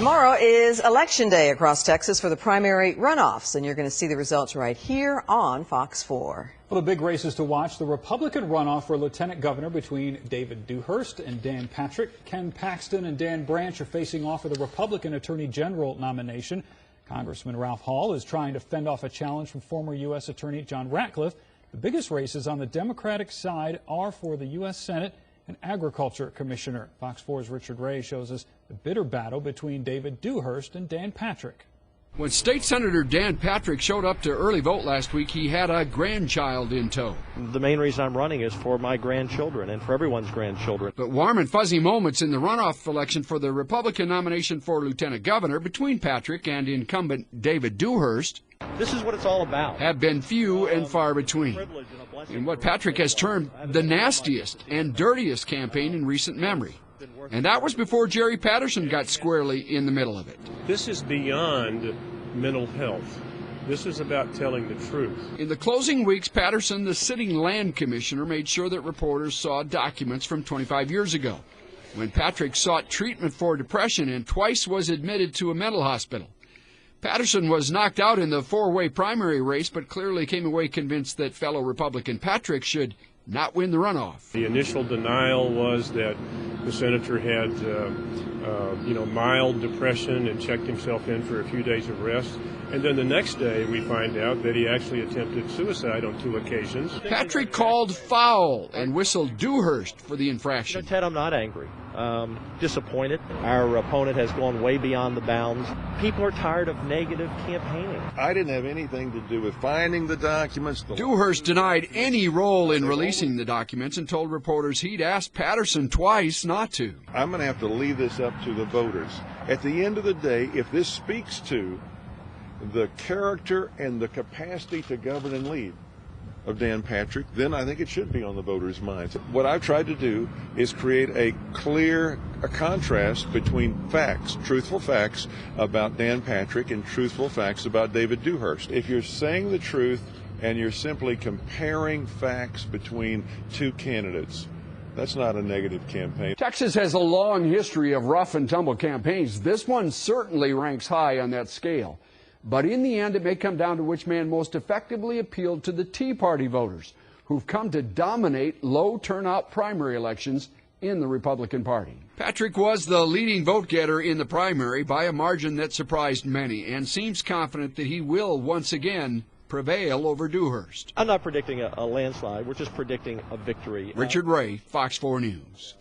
Tomorrow is Election Day across Texas for the primary runoffs, and you're going to see the results right here on Fox 4. Well, the big races to watch: the Republican runoff for Lieutenant Governor between David Dewhurst and Dan Patrick. Ken Paxton and Dan Branch are facing off for the Republican Attorney General nomination. Congressman Ralph Hall is trying to fend off a challenge from former U.S. Attorney John Ratcliffe. The biggest races on the Democratic side are for the U.S. Senate and Agriculture Commissioner. Fox 4's Richard Ray shows us the bitter battle between David Dewhurst and Dan Patrick. When State Senator Dan Patrick showed up to early vote last week, he had a grandchild in tow. The main reason I'm running is for my grandchildren and for everyone's grandchildren. But warm and fuzzy moments in the runoff election for the Republican nomination for Lieutenant Governor between Patrick and incumbent David Dewhurst This is what it's all about. have been few and far between, in what Patrick has termed the nastiest and dirtiest campaign in recent memory. And that was before Jerry Patterson got squarely in the middle of it. This is beyond mental health. This is about telling the truth. In the closing weeks, Patterson, the sitting land commissioner, made sure that reporters saw documents from 25 years ago, when Patrick sought treatment for depression and twice was admitted to a mental hospital. Patterson was knocked out in the four-way primary race, but clearly came away convinced that fellow Republican Patrick should not win the runoff. The initial denial was that the senator had, mild depression and checked himself in for a few days of rest. And then the next day we find out that he actually attempted suicide on 2 occasions. Patrick called foul and whistled Dewhurst for the infraction. Ted, I'm not angry. Disappointed. Our opponent has gone way beyond the bounds. People are tired of negative campaigning. I didn't have anything to do with finding the documents. Dewhurst denied any role in releasing the documents and told reporters he'd asked Patterson twice not to. I'm going to have to leave this up to the voters. At the end of the day, if this speaks to the character and the capacity to govern and lead of Dan Patrick, then I think it should be on the voters' minds. What I've tried to do is create a clear contrast between facts, truthful facts about Dan Patrick and truthful facts about David Dewhurst. If you're saying the truth and you're simply comparing facts between two candidates, that's not a negative campaign. Texas has a long history of rough and tumble campaigns. This one certainly ranks high on that scale. But in the end, it may come down to which man most effectively appealed to the Tea Party voters, who've come to dominate low turnout primary elections in the Republican Party. Patrick was the leading vote getter in the primary by a margin that surprised many, and seems confident that he will once again prevail over Dewhurst. I'm not predicting a landslide. We're just predicting a victory. Richard Ray, Fox 4 News.